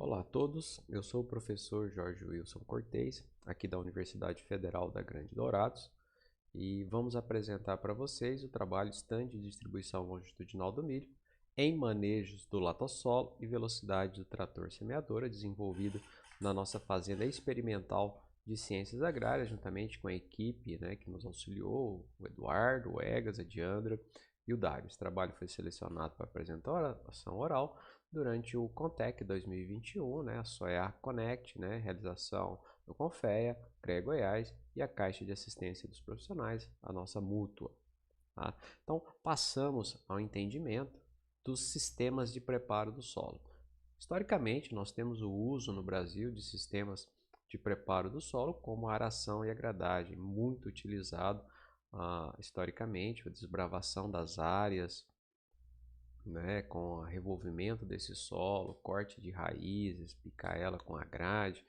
Olá a todos, eu sou o professor Jorge Wilson Cortez, aqui da Universidade Federal da Grande Dourados, e vamos apresentar para vocês o trabalho Stand de Distribuição Longitudinal do Milho em manejos do latossolo e velocidade do trator semeadora, desenvolvido na nossa fazenda experimental de Ciências Agrárias, juntamente com a equipe que nos auxiliou, o Eduardo, o Egas, a Diandra e o Dário. Esse trabalho foi selecionado para apresentação oral durante o Contec 2021, a SOEA Connect, realização do Confea, CREA Goiás e a Caixa de Assistência dos Profissionais, a nossa mútua. Tá? Então, passamos ao entendimento dos sistemas de preparo do solo. Historicamente, nós temos o uso no Brasil de sistemas de preparo do solo, como a aração e a gradagem, muito utilizado historicamente, a desbravação das áreas, com o revolvimento desse solo, corte de raízes, picar ela com a grade,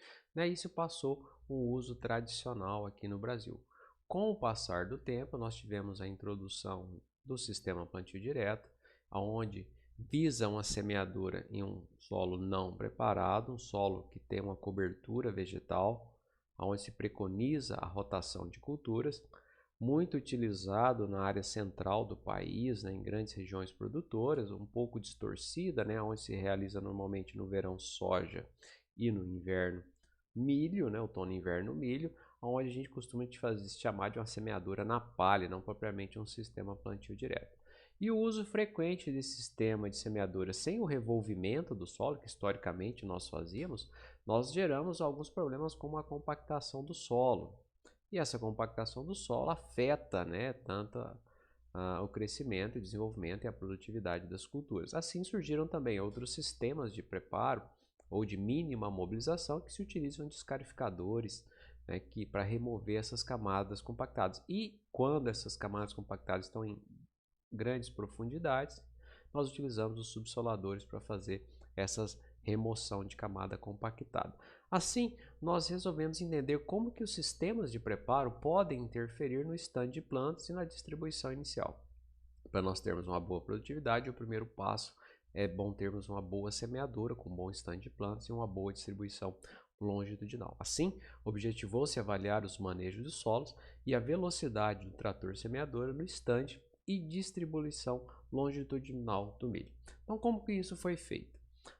isso passou um uso tradicional aqui no Brasil. Com o passar do tempo, nós tivemos a introdução do sistema plantio direto, onde visa uma semeadura em um solo não preparado, um solo que tem uma cobertura vegetal, onde se preconiza a rotação de culturas, muito utilizado na área central do país, em grandes regiões produtoras, um pouco distorcida, onde se realiza normalmente no verão soja e no inverno milho, outono e inverno milho, onde a gente costuma chamar de uma semeadura na palha, não propriamente um sistema plantio direto. E o uso frequente desse sistema de semeadura sem o revolvimento do solo, que historicamente nós fazíamos, nós geramos alguns problemas como a compactação do solo. E essa compactação do solo afeta tanto o crescimento, o desenvolvimento e a produtividade das culturas. Assim surgiram também outros sistemas de preparo ou de mínima mobilização que se utilizam de escarificadores para remover essas camadas compactadas. E quando essas camadas compactadas estão em grandes profundidades, nós utilizamos os subsoladores para fazer essas remoção de camada compactada. Assim, nós resolvemos entender como que os sistemas de preparo podem interferir no stand de plantas e na distribuição inicial. Para nós termos uma boa produtividade, o primeiro passo é bom termos uma boa semeadura com um bom stand de plantas e uma boa distribuição longitudinal. Assim, objetivou-se avaliar os manejos de solos e a velocidade do trator semeadora no stand e distribuição longitudinal do milho. Então, como que isso foi feito?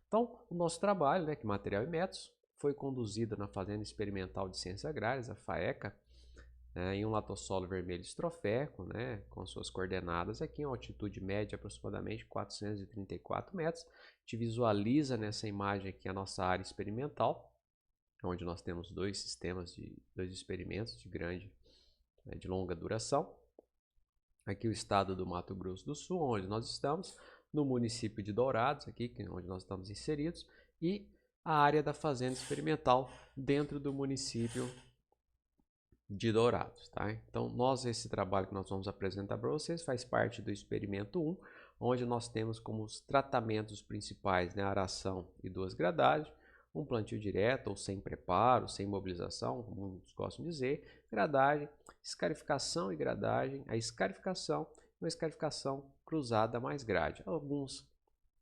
Então, o nosso trabalho, que material e métodos, foi conduzido na Fazenda Experimental de Ciências Agrárias, a FAECA, em um latossolo vermelho estroférrico, com suas coordenadas aqui, em altitude média aproximadamente 434 metros. A gente visualiza nessa imagem aqui a nossa área experimental, onde nós temos dois experimentos de longa duração. Aqui o estado do Mato Grosso do Sul, onde nós estamos, no município de Dourados, aqui onde nós estamos inseridos, e a área da fazenda experimental dentro do município de Dourados. Tá? Então, esse trabalho que nós vamos apresentar para vocês faz parte do experimento 1, onde nós temos como os tratamentos principais a aração e duas gradagens, um plantio direto ou sem preparo, sem mobilização, como muitos gostam de dizer, gradagem, escarificação e gradagem, a escarificação e uma escarificação cruzada mais grade. Alguns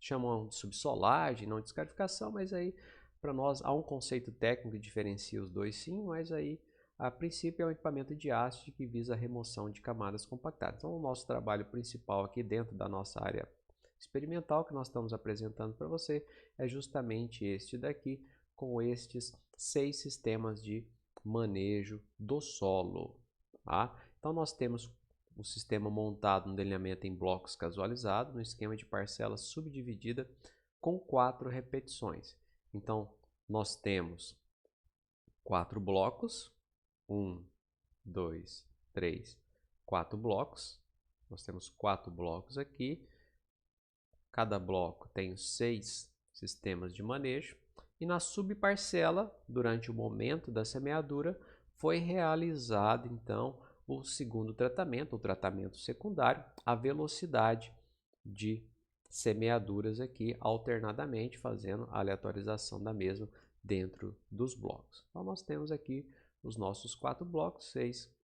chamam de subsolagem, não de escarificação, mas aí para nós há um conceito técnico que diferencia os dois sim, mas aí a princípio é um equipamento de haste que visa a remoção de camadas compactadas. Então o nosso trabalho principal aqui dentro da nossa área experimental que nós estamos apresentando para você é justamente este daqui, com estes 6 sistemas de manejo do solo. Tá? Então nós temos o sistema montado no delineamento em blocos casualizados, no esquema de parcela subdividida com 4 repetições. Então nós temos 4 blocos, 1, 2, 3, 4 blocos. Nós temos 4 blocos aqui. Cada bloco tem 6 sistemas de manejo. E na subparcela, durante o momento da semeadura, foi realizado então o segundo tratamento, o tratamento secundário, a velocidade de semeaduras aqui alternadamente, fazendo a aleatorização da mesma dentro dos blocos. Então nós temos aqui os nossos 4 blocos, 6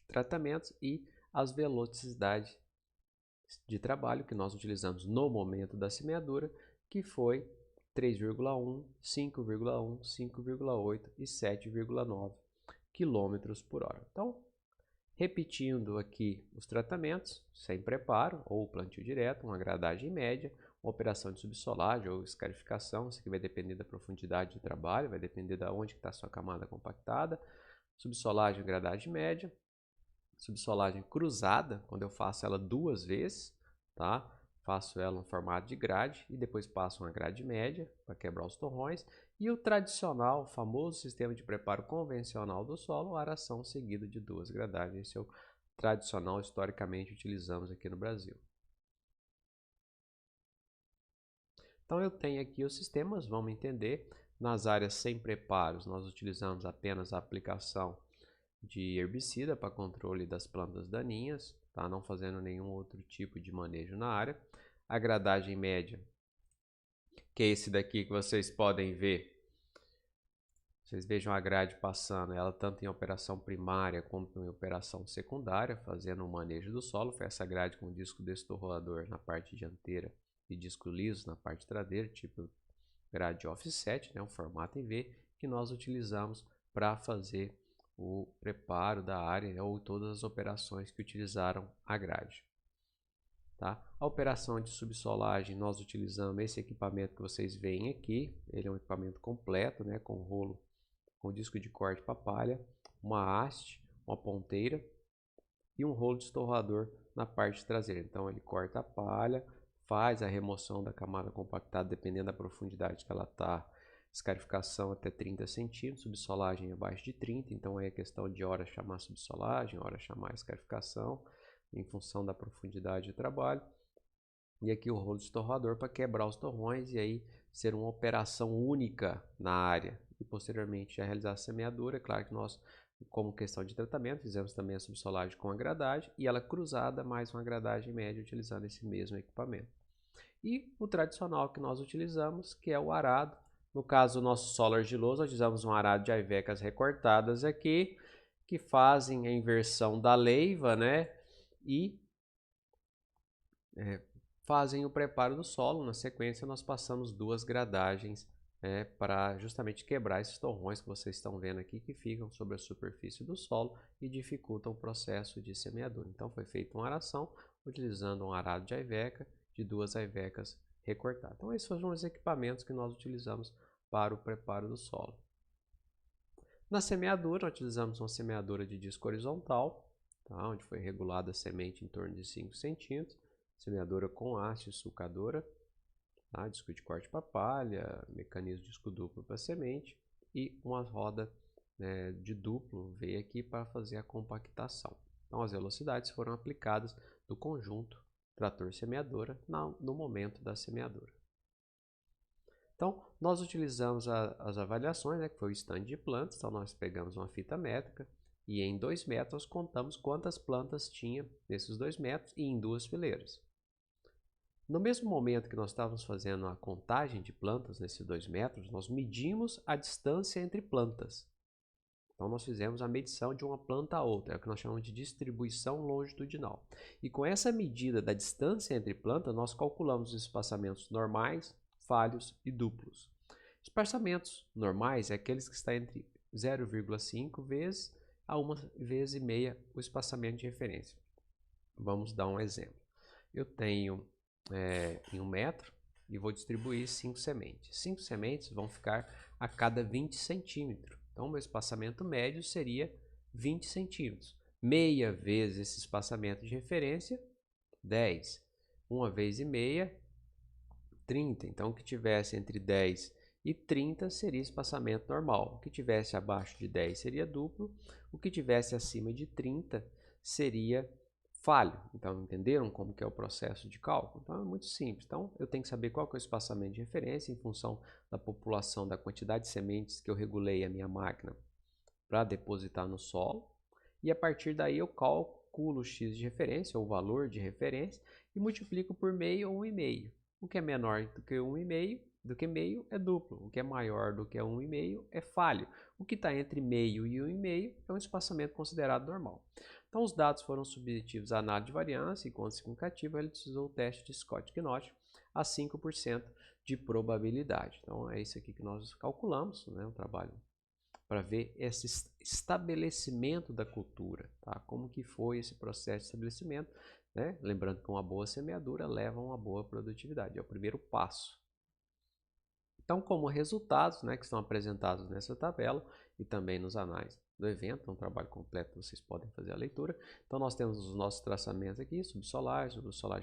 tratamentos e as velocidades de trabalho que nós utilizamos no momento da semeadura, que foi 3,1, 5,1, 5,8 e 7,9 km por hora. Então, repetindo aqui os tratamentos, sem preparo ou plantio direto, uma gradagem média, uma operação de subsolagem ou escarificação, isso aqui vai depender da profundidade de trabalho, vai depender de onde está a sua camada compactada, subsolagem gradagem média, subsolagem cruzada, quando eu faço ela 2 vezes, tá? Faço ela no formato de grade e depois passo uma grade média para quebrar os torrões. E o tradicional, famoso sistema de preparo convencional do solo, aração seguida de 2 gradagens. Esse é o tradicional, historicamente utilizamos aqui no Brasil. Então eu tenho aqui os sistemas, vamos entender. Nas áreas sem preparos, nós utilizamos apenas a aplicação de herbicida para controle das plantas daninhas, tá? Não fazendo nenhum outro tipo de manejo na área. A gradagem média, que é esse daqui que vocês podem ver. Vocês vejam a grade passando, ela tanto em operação primária como em operação secundária, fazendo o manejo do solo. Foi essa grade com disco destorroador na parte dianteira e disco liso na parte traseira, tipo grade offset, né, um formato em V, que nós utilizamos para fazer o preparo da área, né, ou todas as operações que utilizaram a grade. Tá? A operação de subsolagem, nós utilizamos esse equipamento que vocês veem aqui. Ele é um equipamento completo, né, com rolo, com disco de corte para palha, uma haste, uma ponteira e um rolo destorrador na parte traseira. Então ele corta a palha, faz a remoção da camada compactada dependendo da profundidade que ela está. Escarificação até 30 centímetros, subsolagem abaixo de 30, então aí é questão de hora chamar subsolagem, hora chamar escarificação, em função da profundidade de trabalho. E aqui o rolo destorrador para quebrar os torrões e aí ser uma operação única na área. E posteriormente a realizar a semeadura. É claro que nós, como questão de tratamento, fizemos também a subsolagem com a gradagem e ela cruzada mais uma gradagem média utilizando esse mesmo equipamento. E o tradicional que nós utilizamos, que é o arado. No caso, o nosso solo argiloso, nós utilizamos um arado de aivecas recortadas aqui, que fazem a inversão da leiva, né? E fazem o preparo do solo. Na sequência, nós passamos 2 gradagens para justamente quebrar esses torrões que vocês estão vendo aqui, que ficam sobre a superfície do solo e dificultam o processo de semeadura. Então, foi feita uma aração utilizando um arado de aiveca, de 2 aivecas recortadas. Então, esses foram os equipamentos que nós utilizamos para o preparo do solo. Na semeadura, utilizamos uma semeadura de disco horizontal, tá? Onde foi regulada a semente em torno de 5 centímetros, semeadora com haste sulcadora, tá? Disco de corte para palha, mecanismo de disco duplo para semente e uma roda de duplo veio aqui para fazer a compactação. Então as velocidades foram aplicadas do conjunto trator-semeadora no momento da semeadura. Então, nós utilizamos as avaliações, né, que foi o stand de plantas. Então, nós pegamos uma fita métrica e em 2 metros contamos quantas plantas tinha nesses 2 metros e em 2 fileiras. No mesmo momento que nós estávamos fazendo a contagem de plantas nesses 2 metros, nós medimos a distância entre plantas. Então, nós fizemos a medição de uma planta a outra, é o que nós chamamos de distribuição longitudinal. E com essa medida da distância entre plantas, nós calculamos os espaçamentos normais, falhos e duplos. Espaçamentos normais é aqueles que estão entre 0,5 vezes a 1 vez e meia o espaçamento de referência. Vamos dar um exemplo. Eu tenho em 1 metro e vou distribuir 5 sementes. 5 sementes vão ficar a cada 20 centímetros. Então, meu espaçamento médio seria 20 centímetros. Meia vezes esse espaçamento de referência, 10. 1 vez e meia, 30. Então, o que tivesse entre 10 e 30 seria espaçamento normal. O que tivesse abaixo de 10 seria duplo. O que tivesse acima de 30 seria falho. Então, entenderam como que é o processo de cálculo? Então, é muito simples. Então, eu tenho que saber qual que é o espaçamento de referência em função da população, da quantidade de sementes que eu regulei a minha máquina para depositar no solo. E a partir daí eu calculo o x de referência, ou o valor de referência, e multiplico por meio ou 1,5. O que é menor do que 1,5, do que meio é duplo. O que é maior do que 1,5 é falho. O que está entre meio e 1,5 é um espaçamento considerado normal. Então, os dados foram submetidos à análise de variância e, quando significativo, ele utilizou o teste de Scott-Knott a 5% de probabilidade. Então é isso aqui que nós calculamos, né, um trabalho para ver esse estabelecimento da cultura, tá? Como que foi esse processo de estabelecimento, né? Lembrando que uma boa semeadura leva a uma boa produtividade, é o primeiro passo. Então, como resultados, né, que estão apresentados nessa tabela e também nos anais do evento, é um trabalho completo, vocês podem fazer a leitura. Então, nós temos os nossos traçamentos aqui, subsolagem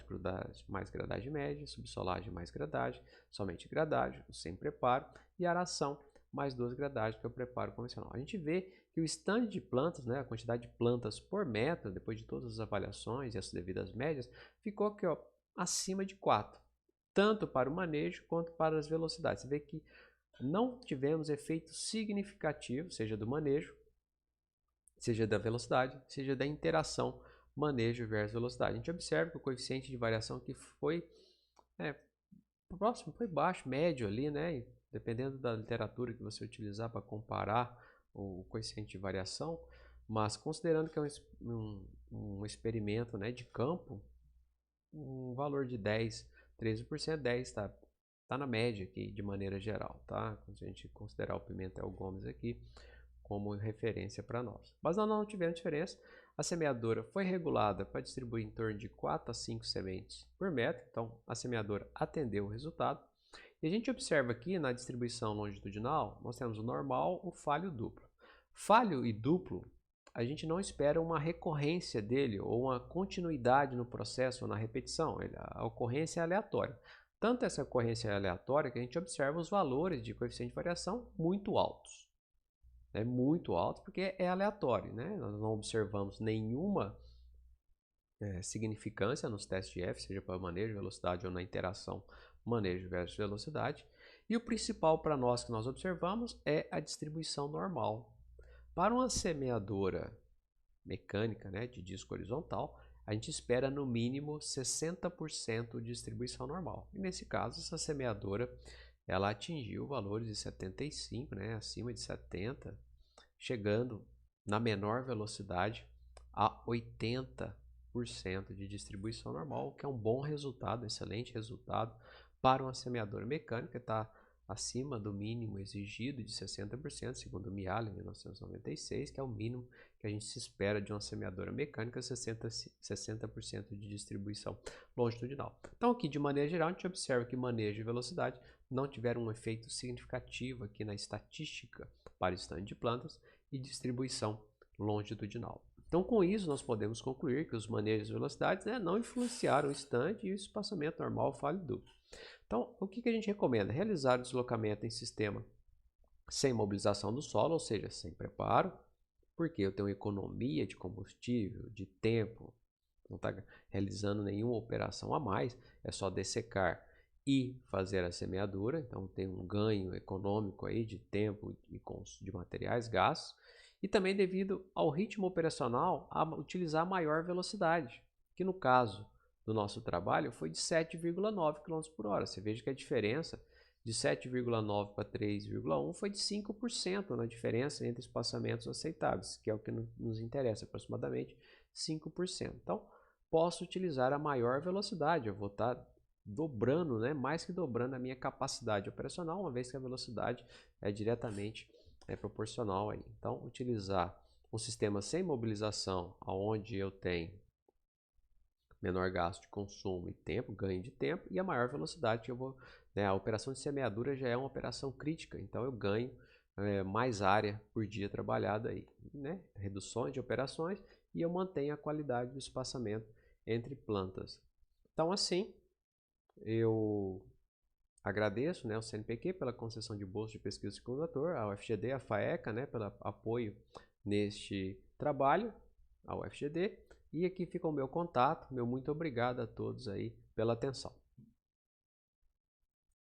gradagem mais gradagem média, subsolagem mais gradagem, somente gradagem, sem preparo, e aração mais 2 gradagens, que é o preparo convencional. A gente vê que o stand de plantas, né, a quantidade de plantas por metro, depois de todas as avaliações e as devidas médias, ficou aqui, ó, acima de 4. Tanto para o manejo quanto para as velocidades. Você vê que não tivemos efeito significativo, seja do manejo, seja da velocidade, seja da interação manejo versus velocidade. A gente observa que o coeficiente de variação aqui foi próximo, foi baixo, médio ali, né? Dependendo da literatura que você utilizar para comparar o coeficiente de variação, mas considerando que é um experimento, né, de campo, um valor de 13%, 10 tá na média aqui de maneira geral, tá? Quando a gente considerar o Pimentel Gomes aqui como referência para nós. Mas nós não tivemos diferença. A semeadora foi regulada para distribuir em torno de 4 a 5 sementes por metro, então a semeadora atendeu o resultado. E a gente observa aqui na distribuição longitudinal, nós temos o normal, o falho e o duplo. Falho e duplo, a gente não espera uma recorrência dele ou uma continuidade no processo ou na repetição, a ocorrência é aleatória. Tanto essa ocorrência é aleatória que a gente observa os valores de coeficiente de variação muito altos. É muito alto porque é aleatório, né? Nós não observamos nenhuma significância nos testes de F, seja para manejo, velocidade ou na interação manejo versus velocidade. E o principal para nós que nós observamos é a distribuição normal. Para uma semeadora mecânica, né, de disco horizontal, a gente espera no mínimo 60% de distribuição normal. E nesse caso, essa semeadora ela atingiu valores de 75, né, acima de 70, chegando na menor velocidade a 80% de distribuição normal, o que é um bom resultado, um excelente resultado para uma semeadora mecânica, está acima do mínimo exigido de 60%, segundo o Miele, em 1996, que é o mínimo que a gente se espera de uma semeadora mecânica, 60% de distribuição longitudinal. Então aqui, de maneira geral, a gente observa que manejo e velocidade não tiveram um efeito significativo aqui na estatística para estande de plantas e distribuição longitudinal. Então, com isso, nós podemos concluir que os manejos e velocidades, né, não influenciaram o estande e o espaçamento normal, falho e duplo. Então, o que a gente recomenda? Realizar o deslocamento em sistema sem mobilização do solo, ou seja, sem preparo, porque eu tenho economia de combustível, de tempo, não está realizando nenhuma operação a mais, é só dessecar e fazer a semeadura, então tem um ganho econômico aí de tempo e de materiais gastos, e também devido ao ritmo operacional a utilizar maior velocidade, que no caso do nosso trabalho foi de 7,9 km por hora. Você veja que a diferença de 7,9 para 3,1 foi de 5% na diferença entre espaçamentos aceitáveis, que é o que nos interessa, aproximadamente 5%. Então, posso utilizar a maior velocidade, eu vou estar dobrando, né, mais que dobrando a minha capacidade operacional, uma vez que a velocidade é diretamente proporcional aí. Então, utilizar um sistema sem mobilização, onde eu tenho menor gasto de consumo e tempo, ganho de tempo, e a maior velocidade que eu vou, né, a operação de semeadura já é uma operação crítica, então eu ganho mais área por dia trabalhada aí, né, reduções de operações, e eu mantenho a qualidade do espaçamento entre plantas. Então assim, eu agradeço, né, ao CNPq pela concessão de bolsa de pesquisa de consultor, ao FGD, à FAECA, né, pelo apoio neste trabalho, ao FGD, e aqui fica o meu contato, meu muito obrigado a todos aí pela atenção.